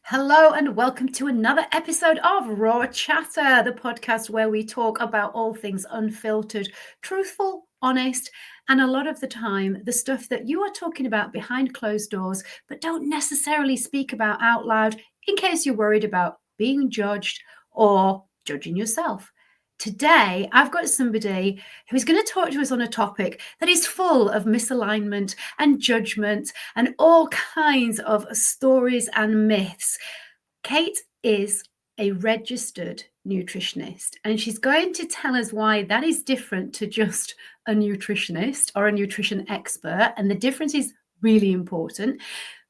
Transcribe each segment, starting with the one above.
Hello and welcome to another episode of Raw Chatter, the podcast where we talk about all things unfiltered, truthful, honest, and a lot of the time, the stuff that you are talking about behind closed doors, but don't necessarily speak about out loud in case you're worried about being judged or judging yourself. Today, I've got somebody who's going to talk to us on a topic that is full of misalignment and judgment and all kinds of stories and myths. Kate is a registered nutritionist, and she's going to tell us why that is different to just a nutritionist or a nutrition expert. And the difference is really important.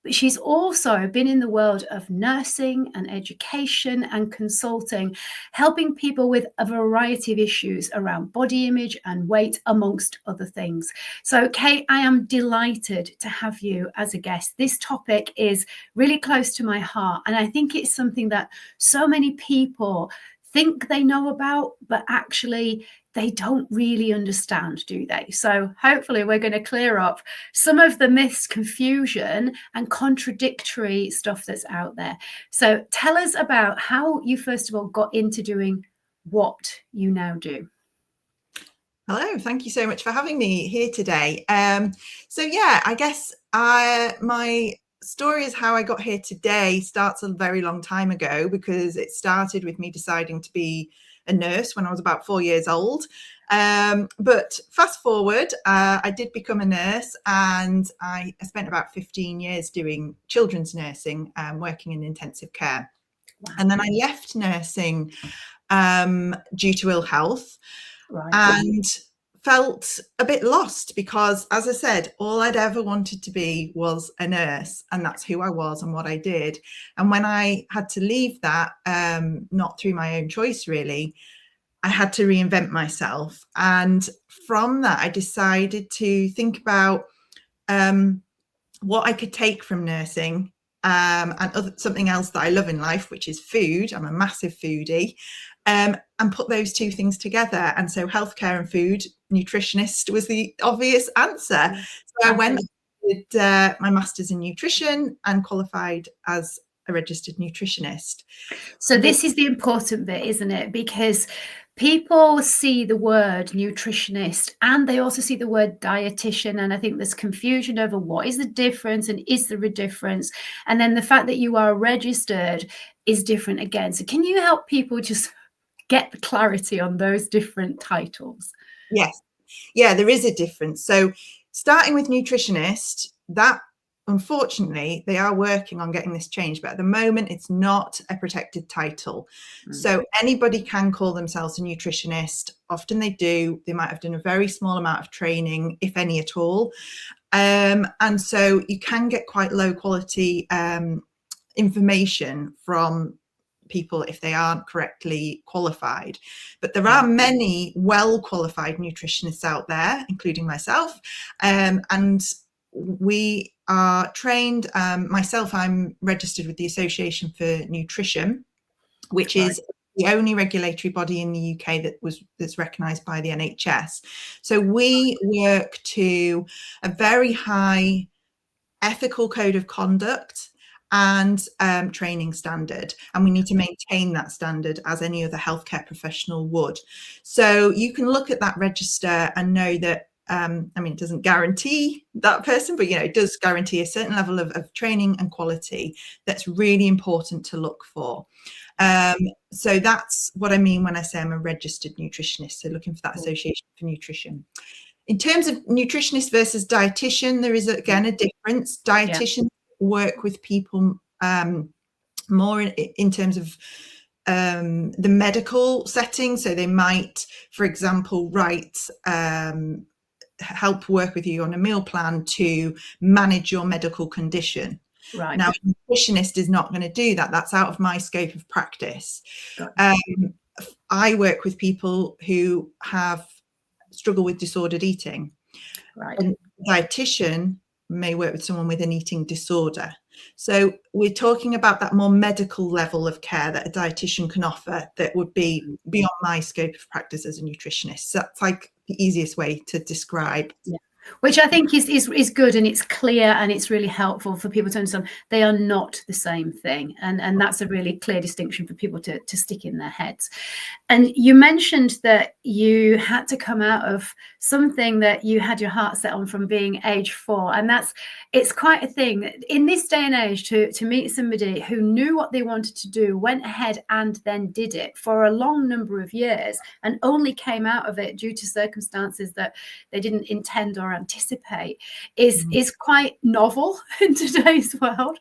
But she's also been in the world of nursing and education and consulting, helping people with a variety of issues around body image and weight, amongst other things. So, Kate, I am delighted to have you as a guest. This topic is really close to my heart, and I think it's something that so many people think they know about, but actually they don't really understand, do they? So hopefully we're going to clear up some of the myths, confusion, and contradictory stuff that's out there. So tell us about how you first of all got into doing what you now do. Hello, thank you so much for having me here today. I guess my story is how I got here today starts a very long time ago, because it started with me deciding to be a nurse when I was about 4 years old. But fast forward, I did become a nurse, and I spent about 15 years doing children's nursing, working in intensive care. Wow. And then I left nursing due to ill health. Right. And felt a bit lost, because, as I said, all I'd ever wanted to be was a nurse, and that's who I was and what I did. And when I had to leave that, not through my own choice really, I had to reinvent myself. And from that, I decided to think about what I could take from nursing, and something else that I love in life, which is food. I'm a massive foodie. And put those two things together. And so healthcare and food, nutritionist was the obvious answer. So I went and did my master's in nutrition and qualified as a registered nutritionist. So this is the important bit, isn't it? Because people see the word nutritionist and they also see the word dietitian. And I think there's confusion over what is the difference and is there a difference? And then the fact that you are registered is different again. So can you help people just get the clarity on those different titles? Yes. Yeah, there is a difference. So starting with nutritionist, that unfortunately they are working on getting this changed, but at the moment it's not a protected title. So anybody can call themselves a nutritionist. Often they do. They might have done a very small amount of training, if any at all. And so you can get quite low quality information from people if they aren't correctly qualified. But there are many well-qualified nutritionists out there, including myself, and we are trained. Myself, I'm registered with the Association for Nutrition, which is the only regulatory body in the UK that's recognised by the NHS. So we work to a very high ethical code of conduct and training standard, and we need to maintain that standard as any other healthcare professional would. So you can look at that register and know that it doesn't guarantee that person, but it does guarantee a certain level of training and quality that's really important to look for. So that's what I mean when I say I'm a registered nutritionist, so looking for that Association for Nutrition. In terms of nutritionist versus dietitian, there is again a difference. Dietitians work with people more in terms of the medical setting. So they might, for example, help work with you on a meal plan to manage your medical condition. Right. Now, a nutritionist is not going to do that. That's out of my scope of practice. I work with people who struggle with disordered eating. Right. And a dietitian may work with someone with an eating disorder. So we're talking about that more medical level of care that a dietitian can offer that would be beyond my scope of practice as a nutritionist. So that's like the easiest way to describe Which I think is good, and it's clear, and it's really helpful for people to understand they are not the same thing, and that's a really clear distinction for people to stick in their heads. And you mentioned that you had to come out of something that you had your heart set on from being age 4, and it's quite a thing in this day and age to meet somebody who knew what they wanted to do, went ahead and then did it for a long number of years, and only came out of it due to circumstances that they didn't intend or anticipate is quite novel in today's world.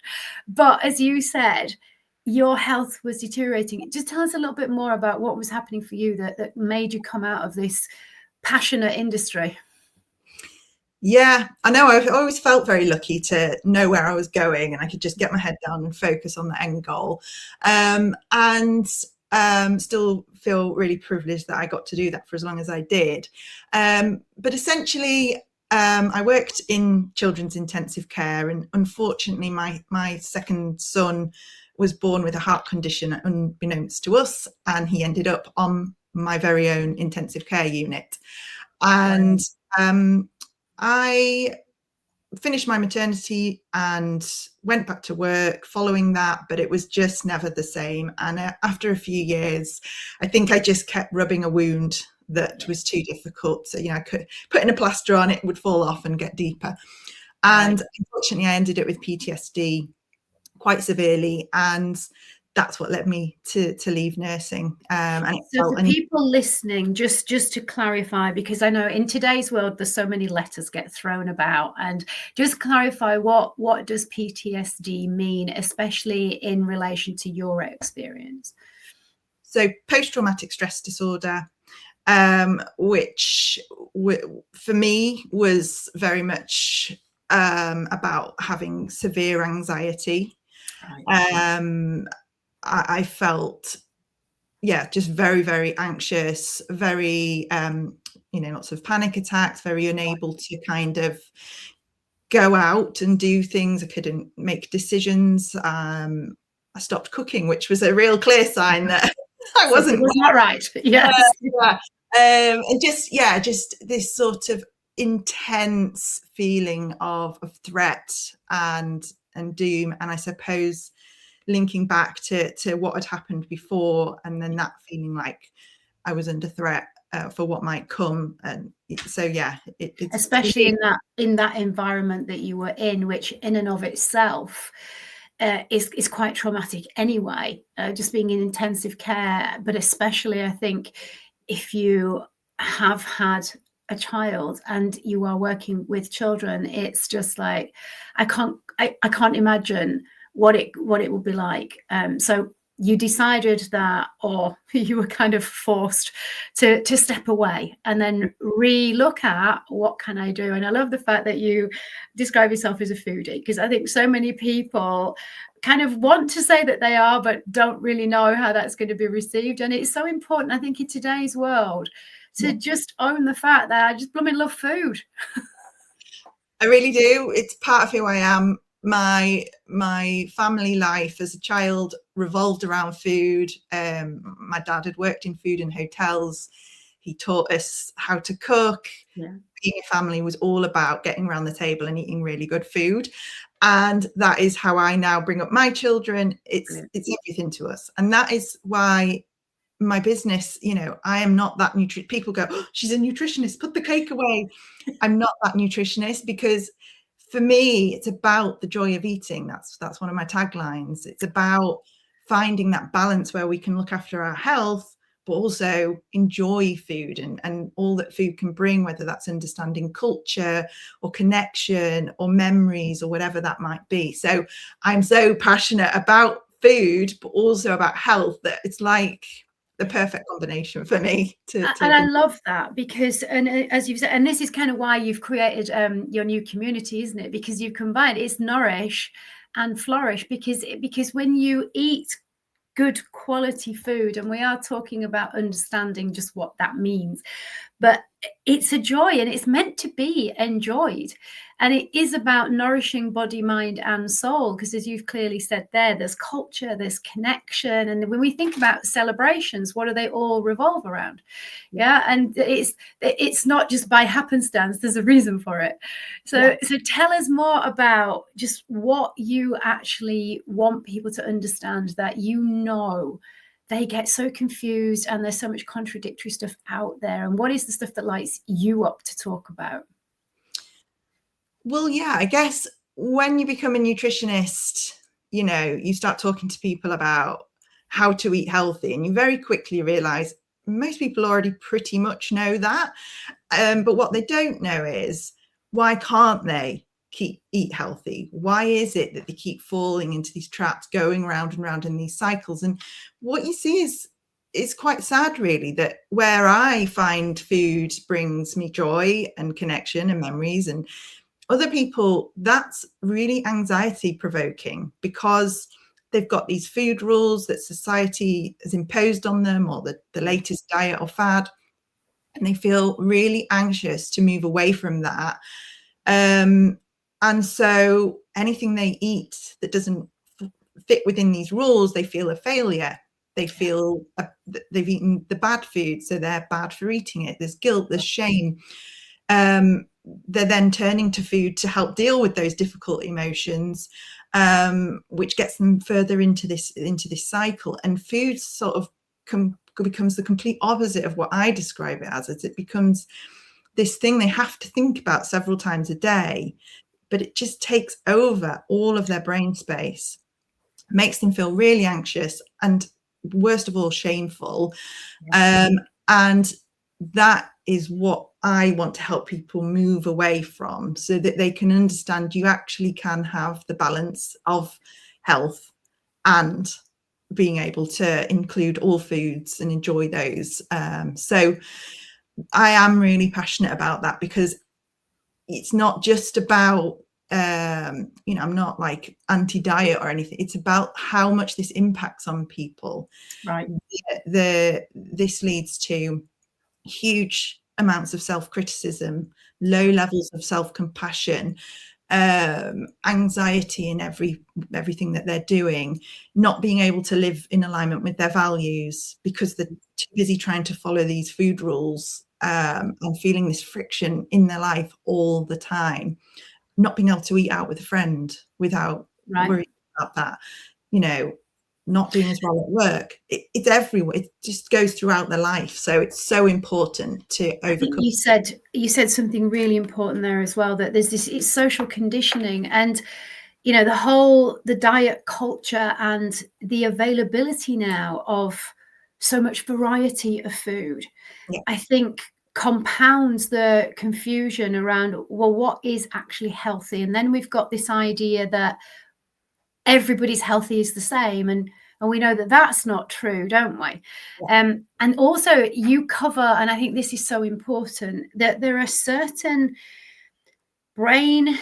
But as you said, your health was deteriorating. Just tell us a little bit more about what was happening for you that made you come out of this passionate industry. Yeah, I know. I've always felt very lucky to know where I was going, and I could just get my head down and focus on the end goal. And still feel really privileged that I got to do that for as long as I did. But essentially, I worked in children's intensive care, and unfortunately, my second son was born with a heart condition unbeknownst to us, and he ended up on my very own intensive care unit. And I finished my maternity and went back to work following that, but it was just never the same. And after a few years, I think I just kept rubbing a wound that was too difficult. So, I could put in a plaster on it, would fall off and get deeper. And unfortunately, I ended up with PTSD quite severely. And that's what led me to leave nursing. So for people listening, just to clarify, because I know in today's world there's so many letters get thrown about, and just clarify what does PTSD mean, especially in relation to your experience? So post-traumatic stress disorder, which for me was very much about having severe anxiety. I felt, just very, very anxious, very, lots of panic attacks, very unable to kind of go out and do things. I couldn't make decisions. I stopped cooking, which was a real clear sign that I wasn't. Was that right? Yes. And just this sort of intense feeling of threat and doom. And I suppose linking back to what had happened before, and then that feeling like I was under threat for what might come. And so it's especially in that environment that you were in, which in and of itself is quite traumatic anyway, just being in intensive care. But especially I think if you have had a child and you are working with children, it's just like I can't imagine what it will be like. So you decided that, or you were kind of forced to step away and then re-look at what can I do. And I love the fact that you describe yourself as a foodie, because I think so many people kind of want to say that they are, but don't really know how that's going to be received. And it's so important, I think, in today's world to just own the fact that I just blooming love food. I really do. It's part of who I am. My family life as a child revolved around food. My dad had worked in food and hotels. He taught us how to cook. Being a family was all about getting around the table and eating really good food. And that is how I now bring up my children. It's everything to us. And that is why my business, I am not that people go, oh, she's a nutritionist, put the cake away. I'm not that nutritionist, because for me, it's about the joy of eating. That's one of my taglines. It's about finding that balance where we can look after our health, but also enjoy food and all that food can bring, whether that's understanding culture or connection or memories or whatever that might be. So I'm so passionate about food, but also about health, that it's like the perfect combination for me and I love that, because, and as you've said, and this is kind of why you've created your new community, isn't it? Because you've combined it's Nourish and Flourish, because when you eat good quality food, and we are talking about understanding just what that means, but it's a joy, and it's meant to be enjoyed. And it is about nourishing body, mind, and soul, because as you've clearly said there, there's culture, there's connection. And when we think about celebrations, what do they all revolve around? Yeah. And it's not just by happenstance, there's a reason for it. So tell us more about just what you actually want people to understand, that they get so confused and there's so much contradictory stuff out there. And what is the stuff that lights you up to talk about? Well, yeah, I guess when you become a nutritionist, you start talking to people about how to eat healthy, and you very quickly realize most people already pretty much know that. But what they don't know is, why can't they eat healthy? Why is it that they keep falling into these traps, going round and round in these cycles? And what you see is, it's quite sad, really, that where I find food brings me joy and connection and memories, and other people, that's really anxiety provoking, because they've got these food rules that society has imposed on them, or the latest diet or fad, and they feel really anxious to move away from that. And so anything they eat that doesn't fit within these rules, they feel a failure. They feel they've eaten the bad food, so they're bad for eating it. There's guilt, there's shame. They're then turning to food to help deal with those difficult emotions, which gets them further into this cycle. And food sort of becomes the complete opposite of what I describe it as it becomes this thing they have to think about several times a day, but it just takes over all of their brain space, makes them feel really anxious, and worst of all, shameful. And that is what I want to help people move away from, so that they can understand you actually can have the balance of health and being able to include all foods and enjoy those. So I am really passionate about that, because it's not just about, I'm not like anti-diet or anything. It's about how much this impacts on people. Right. This leads to huge amounts of self-criticism, low levels of self-compassion, anxiety in everything that they're doing, not being able to live in alignment with their values because they're too busy trying to follow these food rules, and feeling this friction in their life all the time, not being able to eat out with a friend without worrying about that, not doing as well at work. It's everywhere. It just goes throughout their life. So it's so important to overcome. You said something really important there as well, that there's it's social conditioning, and the diet culture and the availability now of so much variety of food, I think compounds the confusion around, well, what is actually healthy? And then we've got this idea that everybody's healthy is the same, and we know that that's not true, don't we? And also you cover, and I think this is so important, that there are certain brain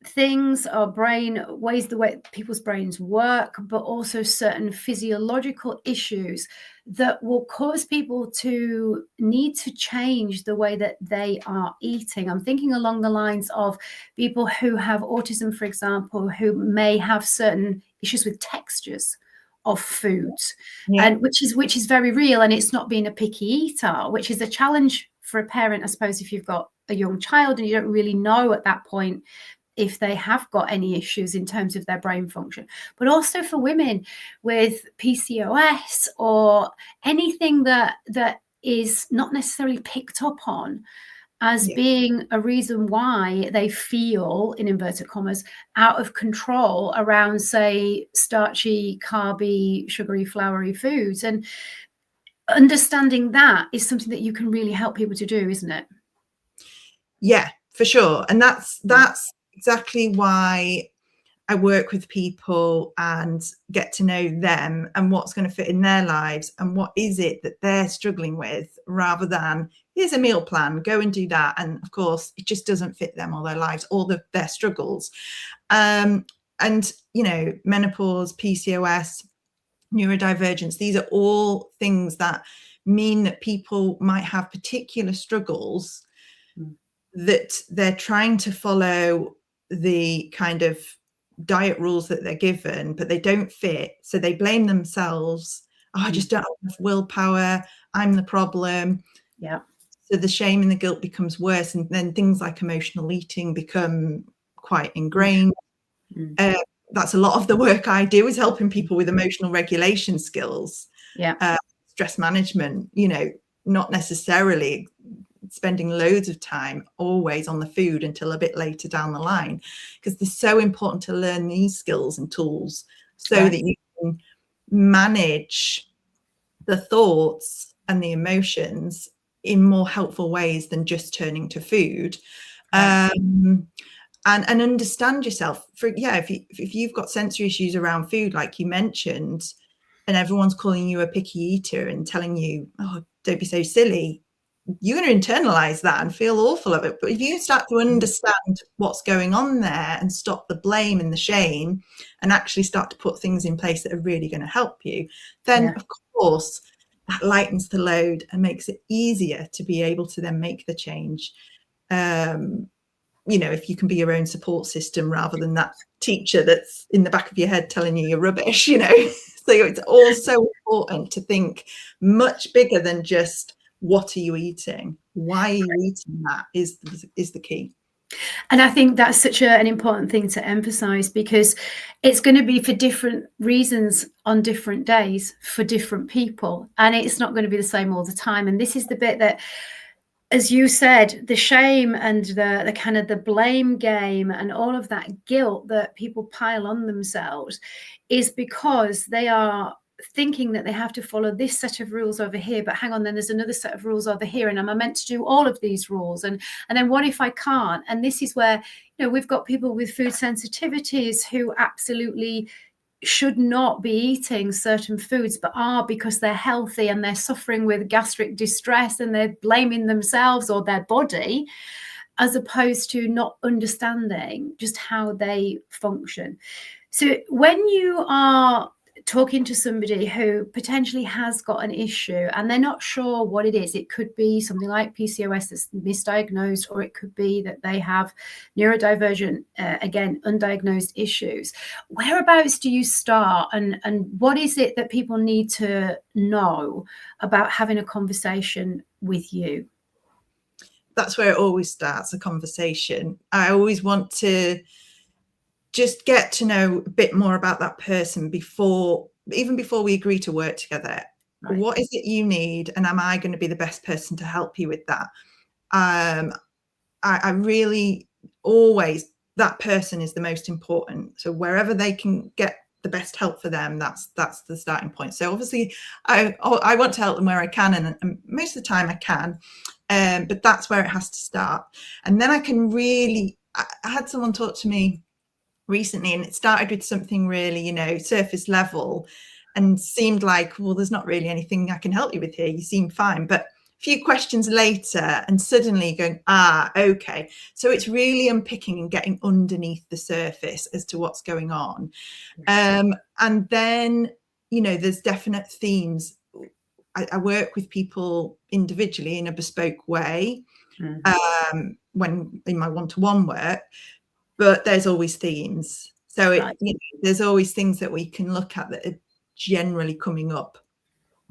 things or brain ways, the way people's brains work, but also certain physiological issues that will cause people to need to change the way that they are eating. I'm thinking along the lines of people who have autism, for example, who may have certain issues with textures of foods, and which is very real. And it's not being a picky eater, which is a challenge for a parent, I suppose, if you've got a young child and you don't really know at that point if they have got any issues in terms of their brain function. But also for women with PCOS or anything that is not necessarily picked up on as being a reason why they feel, in inverted commas, out of control around, say, starchy, carby, sugary, floury foods. And understanding that is something that you can really help people to do, isn't it? Yeah, for sure. And that's exactly why I work with people and get to know them and what's going to fit in their lives and what is it that they're struggling with, rather than here's a meal plan, go and do that. And of course, it just doesn't fit them or their lives or their struggles. And, menopause, PCOS, neurodivergence, these are all things that mean that people might have particular struggles that they're trying to follow the kind of diet rules that they're given, but they don't fit. So they blame themselves. Oh, I just don't have enough willpower. I'm the problem. Yeah. So the shame and the guilt becomes worse. And then things like emotional eating become quite ingrained. That's a lot of the work I do, is helping people with emotional regulation skills, stress management, you know, not necessarily spending loads of time always on the food until a bit later down the line, because it's so important to learn these skills and tools so that you can manage the thoughts and the emotions in more helpful ways than just turning to food. And understand yourself. If you've got sensory issues around food, like you mentioned, and everyone's calling you a picky eater and telling you, oh, don't be so silly, you're going to internalize that and feel awful of it. But if you start to understand what's going on there and stop the blame and the shame and actually start to put things in place that are really going to help you, then of course that lightens the load and makes it easier to be able to then make the change. You know, if you can be your own support system rather than that teacher that's in the back of your head telling you you're rubbish, you know. So it's also important to think much bigger than just, what are you eating? Why are you eating that is the key. And I think that's such an important thing to emphasize, because it's going to be for different reasons on different days for different people. And it's not going to be the same all the time. And this is the bit that, as you said, the shame and the kind of the blame game and all of that guilt that people pile on themselves is because they are thinking that they have to follow this set of rules over here, but hang on, then there's another set of rules over here, and am I meant to do all of these rules, and then what if I can't? And this is where, you know, we've got people with food sensitivities who absolutely should not be eating certain foods, but are because they're healthy, and they're suffering with gastric distress and they're blaming themselves or their body, as opposed to not understanding just how they function. So when you are talking to somebody who potentially has got an issue and they're not sure what it is, it could be something like PCOS that's misdiagnosed, or it could be that they have neurodivergent, again, undiagnosed issues. Whereabouts do you start, and what is it that people need to know about having a conversation with you? That's where it always starts, a conversation. I always want to just get to know a bit more about that person before we agree to work together. Right. What is it you need, and am I going to be the best person to help you with that? I really always, that person is the most important. So wherever they can get the best help for them, that's the starting point. So obviously I want to help them where I can, and most of the time I can, but that's where it has to start. And then I can really, I had someone talk to me recently, and it started with something really, you know, surface level, and seemed like, well, there's not really anything I can help you with here, you seem fine. But a few questions later, and suddenly going, okay. So it's really unpicking and getting underneath the surface as to what's going on. And then, you know, there's definite themes. I work with people individually in a bespoke way, when in my one-to-one work, but there's always themes. So you know, there's always things that we can look at that are generally coming up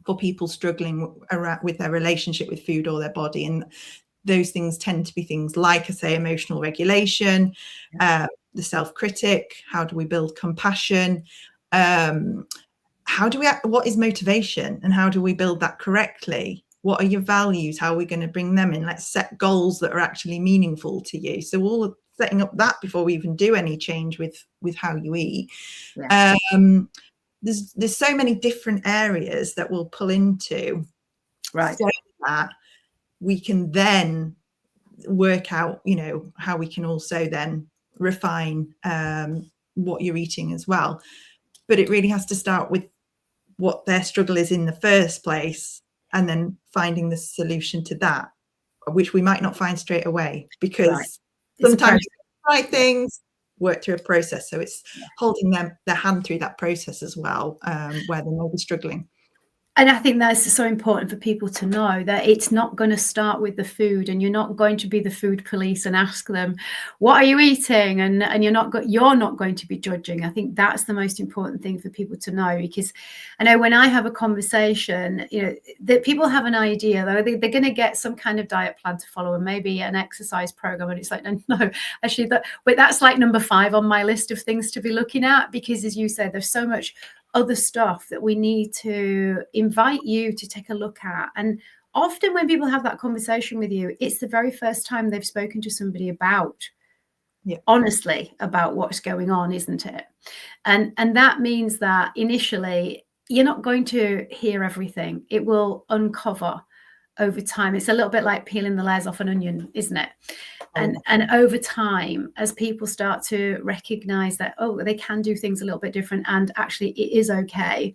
for people struggling around with their relationship with food or their body. And those things tend to be things like, I say, emotional regulation, the self-critic, how do we build compassion, what is motivation, and how do we build that correctly? What are your values? How are we going to bring them in? Let's set goals that are actually meaningful to you. So all of setting up that before we even do any change with how you eat. There's so many different areas that we'll pull into, so that we can then work out, you know, how we can also then refine what you're eating as well. But it really has to start with what their struggle is in the first place, and then finding the solution to that, which we might not find straight away, because sometimes you try things, work through a process. So it's holding their hand through that process as well, where they may be struggling. And I think that's so important for people to know that it's not going to start with the food, and you're not going to be the food police and ask them, what are you eating? And you're not going to be judging. I think that's the most important thing for people to know, because I know when I have a conversation, that people have an idea, though they're going to get some kind of diet plan to follow and maybe an exercise program. And it's like, no, actually, that's like number 5 on my list of things to be looking at, because as you said, there's so much other stuff that we need to invite you to take a look at. And often when people have that conversation with you, it's the very first time they've spoken to somebody about, honestly, about what's going on, isn't it? And that means that initially you're not going to hear everything. It will uncover over time. It's a little bit like peeling the layers off an onion, isn't it? And over time, as people start to recognize that, oh, they can do things a little bit different, and actually it is okay,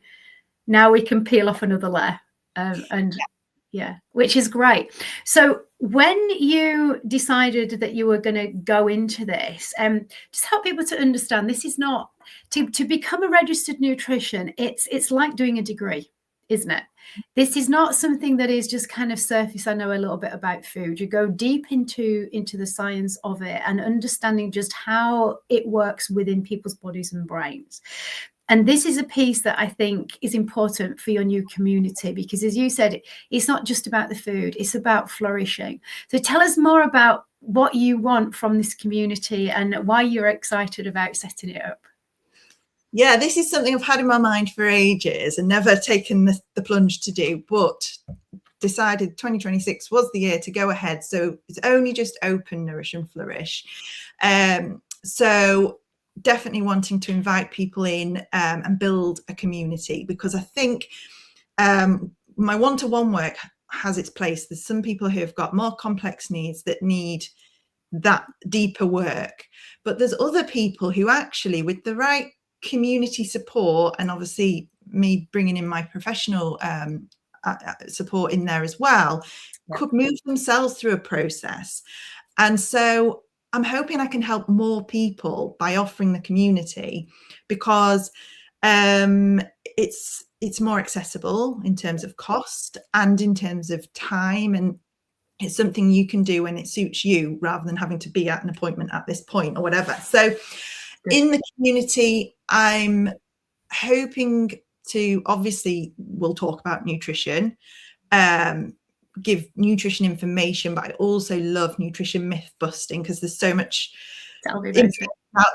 now we can peel off another layer. Which is great. So when you decided that you were going to go into this, just help people to understand, this is not to become a registered nutrition. It's like doing a degree, isn't it? This is not something that is just kind of surface. I know a little bit about food. You go deep into the science of it and understanding just how it works within people's bodies and brains. And this is a piece that I think is important for your new community, because as you said, it's not just about the food, it's about flourishing. So tell us more about what you want from this community and why you're excited about setting it up. Yeah, this is something I've had in my mind for ages and never taken the plunge to do, but decided 2026 was the year to go ahead. So it's only just open, Nourish and Flourish. So definitely wanting to invite people in and build a community, because I think my one-to-one work has its place. There's some people who have got more complex needs that need that deeper work, but there's other people who actually, with the right community support, and obviously me bringing in my professional support in there as well, could move themselves through a process. And so I'm hoping I can help more people by offering the community, because it's more accessible in terms of cost and in terms of time, and it's something you can do when it suits you rather than having to be at an appointment at this point or whatever. So in the community, I'm hoping to, obviously, we'll talk about nutrition, give nutrition information, but I also love nutrition myth busting, because there's so much out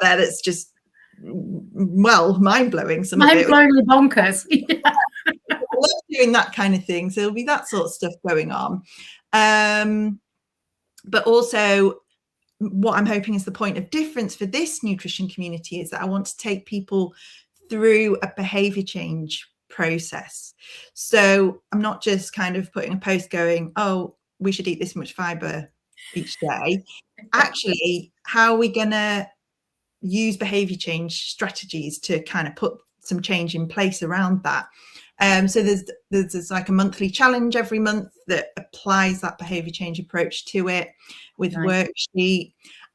there that's just, well, mind-blowing. Mind-blowingly bonkers. I love doing that kind of thing. So there'll be that sort of stuff going on. But also, what I'm hoping is the point of difference for this nutrition community is that I want to take people through a behavior change process. So I'm not just kind of putting a post going, oh, we should eat this much fiber each day. Actually, how are we going to use behavior change strategies to kind of put some change in place around that? So there's like a monthly challenge every month that applies that behavior change approach to it with worksheet,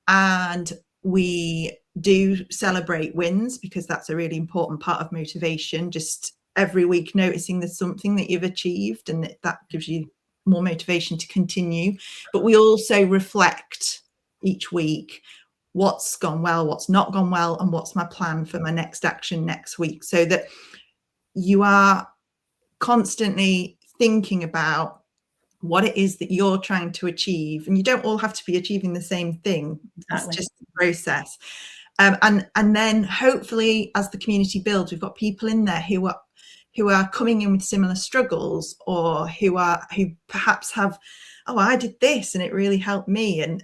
and we do celebrate wins, because that's a really important part of motivation. Just every week noticing there's something that you've achieved, and that gives you more motivation to continue. But we also reflect each week what's gone well, what's not gone well, and what's my plan for my next action next week, so that you are constantly thinking about what it is that you're trying to achieve. And you don't all have to be achieving the same thing. It's just a process. And then hopefully, as the community builds, we've got people in there who are coming in with similar struggles, or who perhaps have, oh, I did this and it really helped me. And,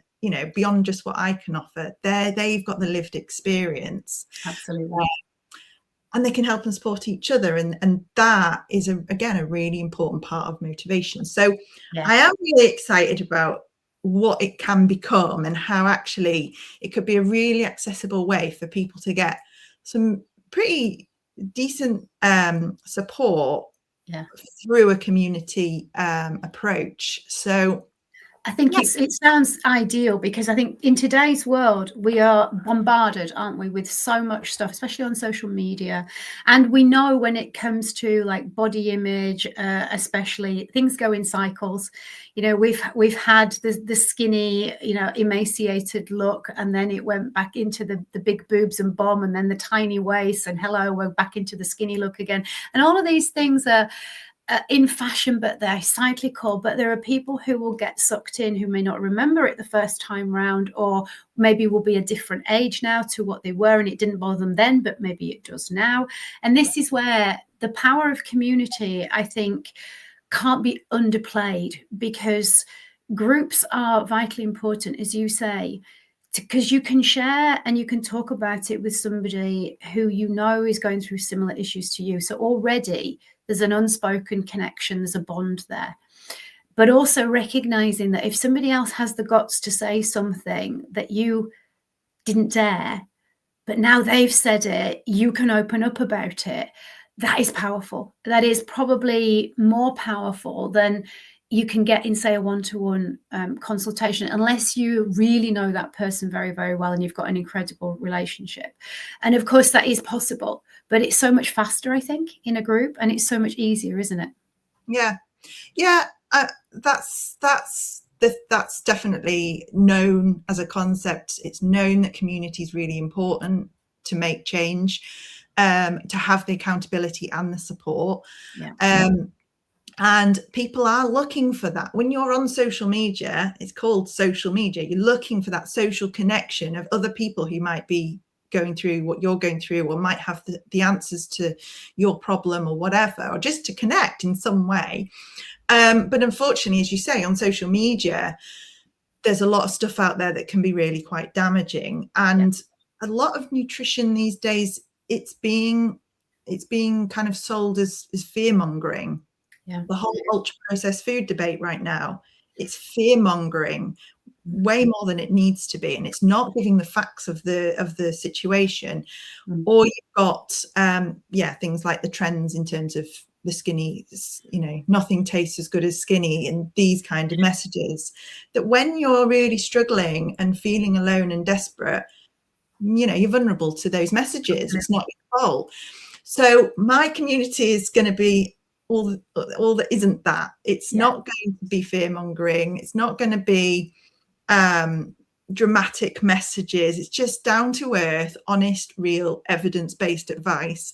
beyond just what I can offer, they've got the lived experience. Absolutely. And they can help and support each other. And that is, again, a really important part of motivation. So I am really excited about what it can become, and how actually it could be a really accessible way for people to get some pretty decent support through a community approach. So I think it sounds ideal, because I think in today's world we are bombarded, aren't we, with so much stuff, especially on social media. And we know when it comes to like body image, especially, things go in cycles. You know, we've had the skinny, you know, emaciated look, and then it went back into the big boobs and bum, and then the tiny waist, and hello, we're back into the skinny look again. And all of these things are in fashion, but they're cyclical. But there are people who will get sucked in, who may not remember it the first time round, or maybe will be a different age now to what they were, and it didn't bother them then, but maybe it does now. And this is where the power of community, I think, can't be underplayed, because groups are vitally important, as you say, because you can share and you can talk about it with somebody who you know is going through similar issues to you. So already there's an unspoken connection, there's a bond there. But also recognizing that if somebody else has the guts to say something that you didn't dare, but now they've said it, you can open up about it. That is powerful. That is probably more powerful than you can get in, say, a one-to-one consultation, unless you really know that person very, very well and you've got an incredible relationship. And of course that is possible, but it's so much faster, I think, in a group, and it's so much easier, isn't it? Yeah. That's definitely known as a concept. It's known that community is really important to make change, to have the accountability and the support. And people are looking for that. When you're on social media, it's called social media, you're looking for that social connection of other people who might be going through what you're going through, or might have the answers to your problem or whatever, or just to connect in some way. But unfortunately, as you say, on social media, there's a lot of stuff out there that can be really quite damaging. And a lot of nutrition these days, it's being kind of sold as fear-mongering. The whole ultra-processed food debate right now, it's fear-mongering way more than it needs to be, and it's not giving the facts of the situation. Or you've got things like the trends in terms of the skinny, you know, nothing tastes as good as skinny, and these kind of messages, that when you're really struggling and feeling alone and desperate, you know, you're vulnerable to those messages. It's not your fault. So my community is going to be all that isn't that. It's not going to be fear-mongering. It's not going to be dramatic messages. It's just down to earth, honest, real, evidence-based advice,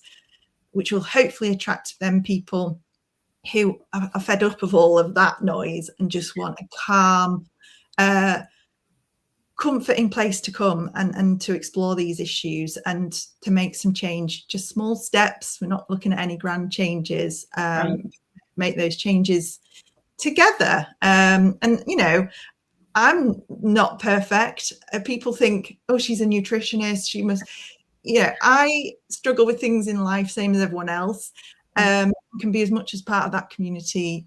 which will hopefully attract them people who are fed up of all of that noise and just want a calm, comforting place to come and to explore these issues and to make some change. Just small steps. We're not looking at any grand changes. Make those changes together. And you know, I'm not perfect. People think, oh, she's a nutritionist, she must, yeah, I struggle with things in life, same as everyone else. Can be as much as part of that community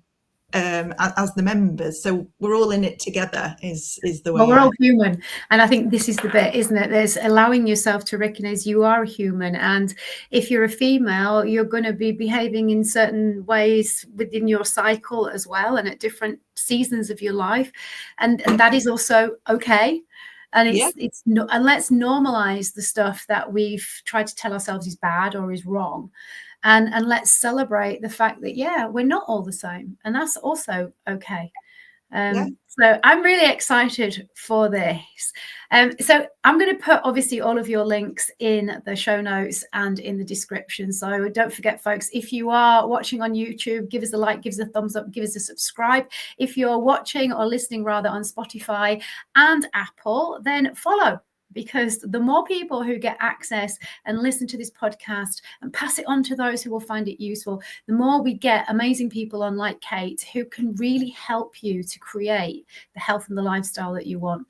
as the members. So we're all in it together is the way. Well, we're all human. And I think this is the bit, isn't it? There's allowing yourself to recognize you are a human. And if you're a female, you're going to be behaving in certain ways within your cycle as well, and at different seasons of your life. And that is also okay. And and let's normalize the stuff that we've tried to tell ourselves is bad or is wrong. And let's celebrate the fact that, we're not all the same. And that's also okay. So I'm really excited for this. So I'm going to put obviously all of your links in the show notes and in the description. So don't forget, folks, if you are watching on YouTube, give us a like, give us a thumbs up, give us a subscribe. If you're watching or listening rather on Spotify and Apple, then follow. Because the more people who get access and listen to this podcast and pass it on to those who will find it useful, the more we get amazing people on like Kate who can really help you to create the health and the lifestyle that you want.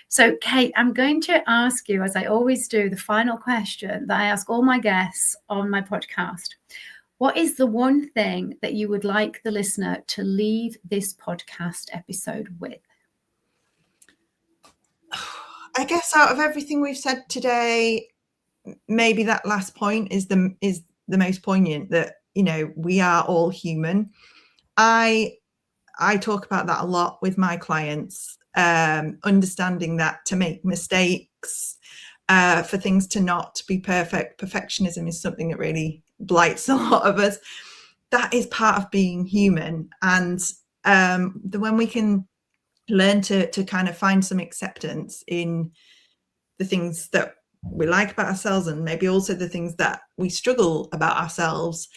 So, Kate, I'm going to ask you, as I always do, the final question that I ask all my guests on my podcast. What is the one thing that you would like the listener to leave this podcast episode with? I guess out of everything we've said today, maybe that last point is the most poignant, that, you know, we are all human. I I talk about that a lot with my clients, understanding that to make mistakes, for things to not be perfect. Perfectionism is something that really blights a lot of us. That is part of being human. And when we can learn to kind of find some acceptance in the things that we like about ourselves, and maybe also the things that we struggle about ourselves,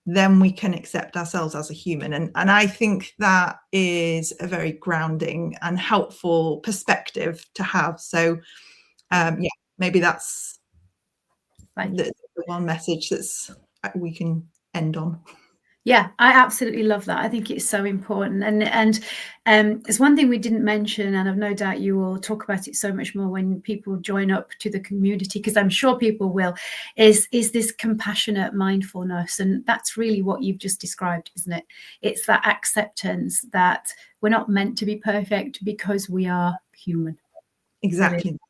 then we can accept ourselves as a human. And I think that is a very grounding and helpful perspective to have. So maybe that's the one message that's we can end on. Yeah, I absolutely love that. I think it's so important. And it's one thing we didn't mention, and I've no doubt you will talk about it so much more when people join up to the community, because I'm sure people will, is this compassionate mindfulness. And that's really what you've just described, isn't it? It's that acceptance that we're not meant to be perfect because we are human. Exactly. Brilliant.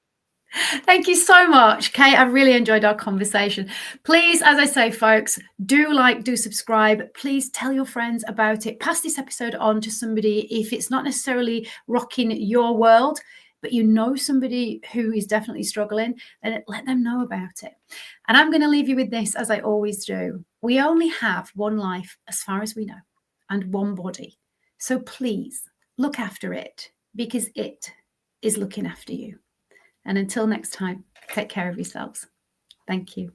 Thank you so much, Kate. I really enjoyed our conversation. Please, as I say, folks, do subscribe. Please tell your friends about it. Pass this episode on to somebody if it's not necessarily rocking your world, but you know somebody who is definitely struggling, then let them know about it. And I'm going to leave you with this, as I always do. We only have one life, as far as we know, and one body. So please look after it, because it is looking after you. And until next time, take care of yourselves. Thank you.